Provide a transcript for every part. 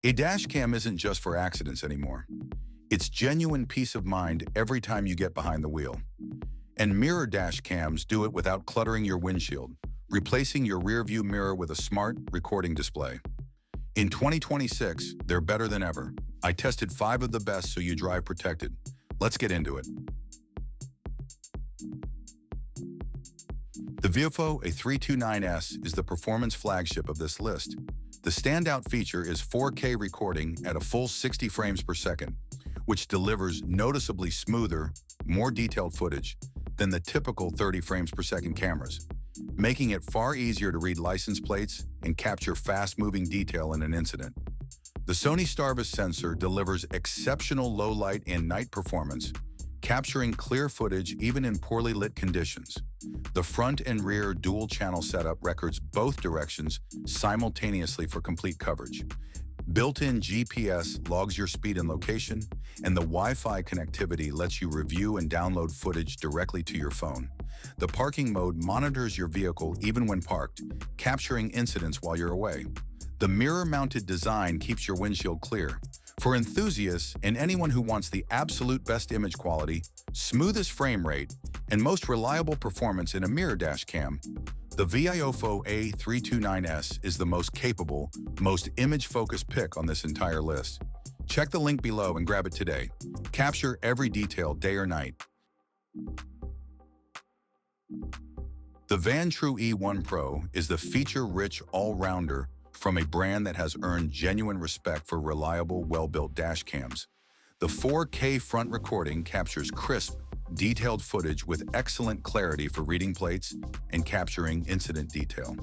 A dash cam isn't just for accidents anymore. It's genuine peace of mind every time you get behind the wheel. And mirror dash cams do it without cluttering your windshield, replacing your rearview mirror with a smart recording display. In 2026, they're better than ever. I tested 5 of the best so you drive protected. Let's get into it. The VIOFO A329S is the performance flagship of this list. The standout feature is 4K recording at a full 60 frames per second, which delivers noticeably smoother, more detailed footage than the typical 30 frames per second cameras, making it far easier to read license plates and capture fast-moving detail in an incident. The Sony Starvis sensor delivers exceptional low-light and night performance, capturing clear footage even in poorly lit conditions. The front and rear dual-channel setup records both directions simultaneously for complete coverage. Built-in GPS logs your speed and location, and the Wi-Fi connectivity lets you review and download footage directly to your phone. The parking mode monitors your vehicle even when parked, capturing incidents while you're away. The mirror-mounted design keeps your windshield clear. For enthusiasts and anyone who wants the absolute best image quality, smoothest frame rate, and most reliable performance in a mirror dash cam, the VIOFO A329S is the most capable, most image-focused pick on this entire list. Check the link below and grab it today. Capture every detail day or night. The Vantrue E1 Pro is the feature-rich all-rounder from a brand that has earned genuine respect for reliable, well-built dash cams. The 4K front recording captures crisp, detailed footage with excellent clarity for reading plates and capturing incident detail.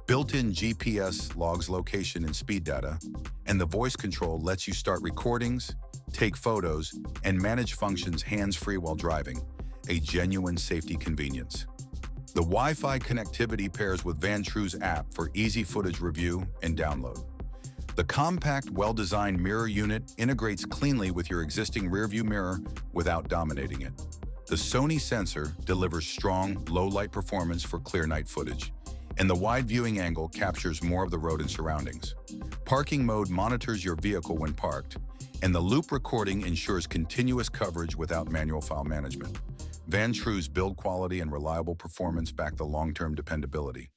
Built-in GPS logs location and speed data, and the voice control lets you start recordings, take photos, and manage functions hands-free while driving, a genuine safety convenience. The Wi-Fi connectivity pairs with Vantrue's app for easy footage review and download. The compact, well-designed mirror unit integrates cleanly with your existing rearview mirror without dominating it. The Sony sensor delivers strong, low-light performance for clear night footage, and the wide viewing angle captures more of the road and surroundings. Parking mode monitors your vehicle when parked, and the loop recording ensures continuous coverage without manual file management. Vantrue's build quality and reliable performance back the long-term dependability.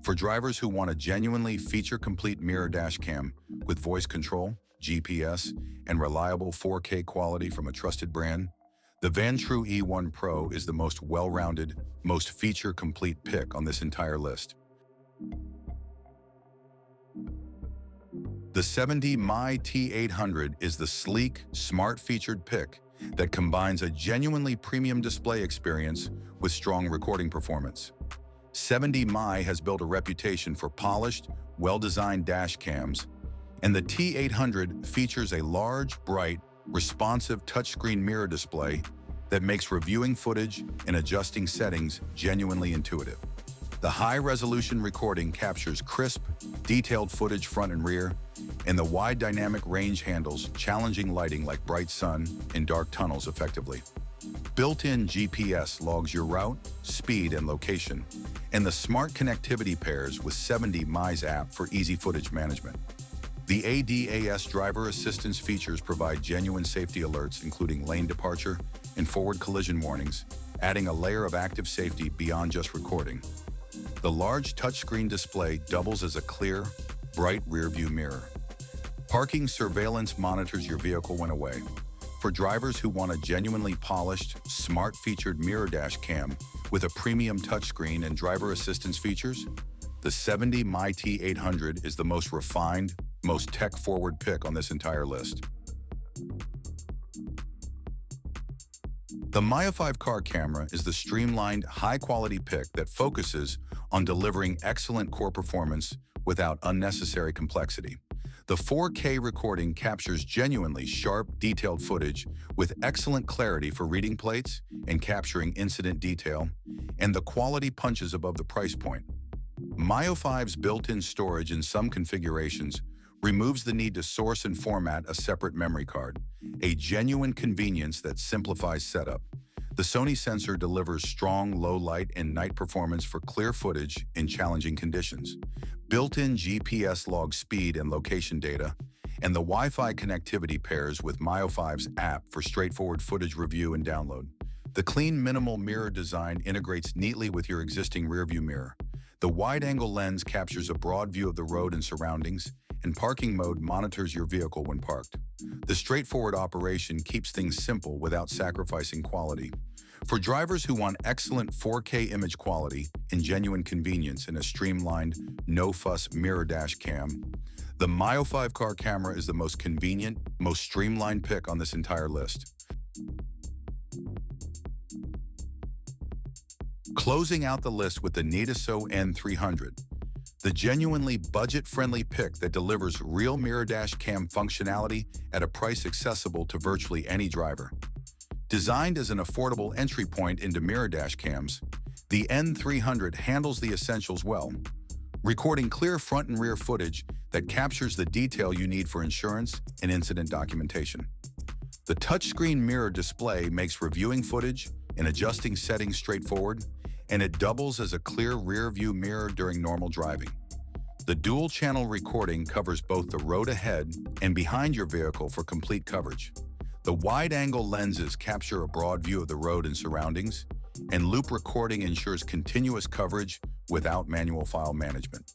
For drivers who want a genuinely feature-complete mirror dash cam with voice control, GPS, and reliable 4K quality from a trusted brand, the Vantrue E1 Pro is the most well-rounded, most feature-complete pick on this entire list. The 70mm T800 is the sleek, smart-featured pick that combines a genuinely premium display experience with strong recording performance. 70mm has built a reputation for polished, well-designed dash cams, and the T800 features a large, bright, responsive touchscreen mirror display that makes reviewing footage and adjusting settings genuinely intuitive. The high-resolution recording captures crisp, detailed footage front and rear, and the wide dynamic range handles challenging lighting like bright sun and dark tunnels effectively. Built-in GPS logs your route, speed, and location, and the smart connectivity pairs with 70my's app for easy footage management. The ADAS driver assistance features provide genuine safety alerts, including lane departure and forward collision warnings, adding a layer of active safety beyond just recording. The large touchscreen display doubles as a clear, bright rearview mirror. Parking surveillance monitors your vehicle when away. For drivers who want a genuinely polished, smart-featured mirror dash cam with a premium touchscreen and driver assistance features, the 70my T800 is the most refined, most tech-forward pick on this entire list. The Miofive Car Camera is the streamlined, high-quality pick that focuses on delivering excellent core performance without unnecessary complexity. The 4K recording captures genuinely sharp, detailed footage with excellent clarity for reading plates and capturing incident detail, and the quality punches above the price point. Miofive's built-in storage in some configurations removes the need to source and format a separate memory card, a genuine convenience that simplifies setup. The Sony sensor delivers strong low light and night performance for clear footage in challenging conditions. Built-in GPS logs speed and location data, and the Wi-Fi connectivity pairs with Miofive's app for straightforward footage review and download. The clean, minimal mirror design integrates neatly with your existing rearview mirror. The wide-angle lens captures a broad view of the road and surroundings, and parking mode monitors your vehicle when parked. The straightforward operation keeps things simple without sacrificing quality. For drivers who want excellent 4K image quality and genuine convenience in a streamlined, no-fuss mirror dash cam, the Miofive Car Camera is the most convenient, most streamlined pick on this entire list. Closing out the list with the Neideso N300, the genuinely budget-friendly pick that delivers real mirror dash cam functionality at a price accessible to virtually any driver. Designed as an affordable entry point into mirror dash cams, the N300 handles the essentials well, recording clear front and rear footage that captures the detail you need for insurance and incident documentation. The touchscreen mirror display makes reviewing footage and adjusting settings straightforward, and it doubles as a clear rear-view mirror during normal driving. The dual-channel recording covers both the road ahead and behind your vehicle for complete coverage. The wide-angle lenses capture a broad view of the road and surroundings, and loop recording ensures continuous coverage without manual file management.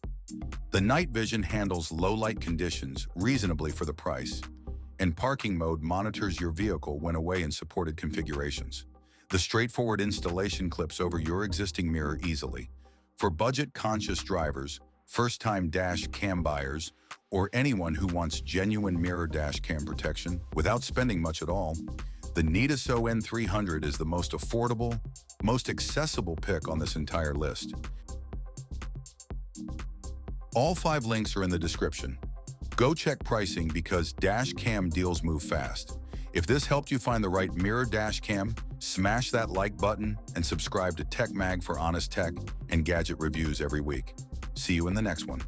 The night vision handles low-light conditions reasonably for the price, and parking mode monitors your vehicle when away in supported configurations. The straightforward installation clips over your existing mirror easily. For budget-conscious drivers, first-time dash cam buyers, or anyone who wants genuine mirror dash cam protection without spending much at all, the Neideso N300 is the most affordable, most accessible pick on this entire list. All 5 links are in the description. Go check pricing because dash cam deals move fast. If this helped you find the right mirror dash cam, smash that like button and subscribe to TechMag for honest tech and gadget reviews every week. See you in the next one.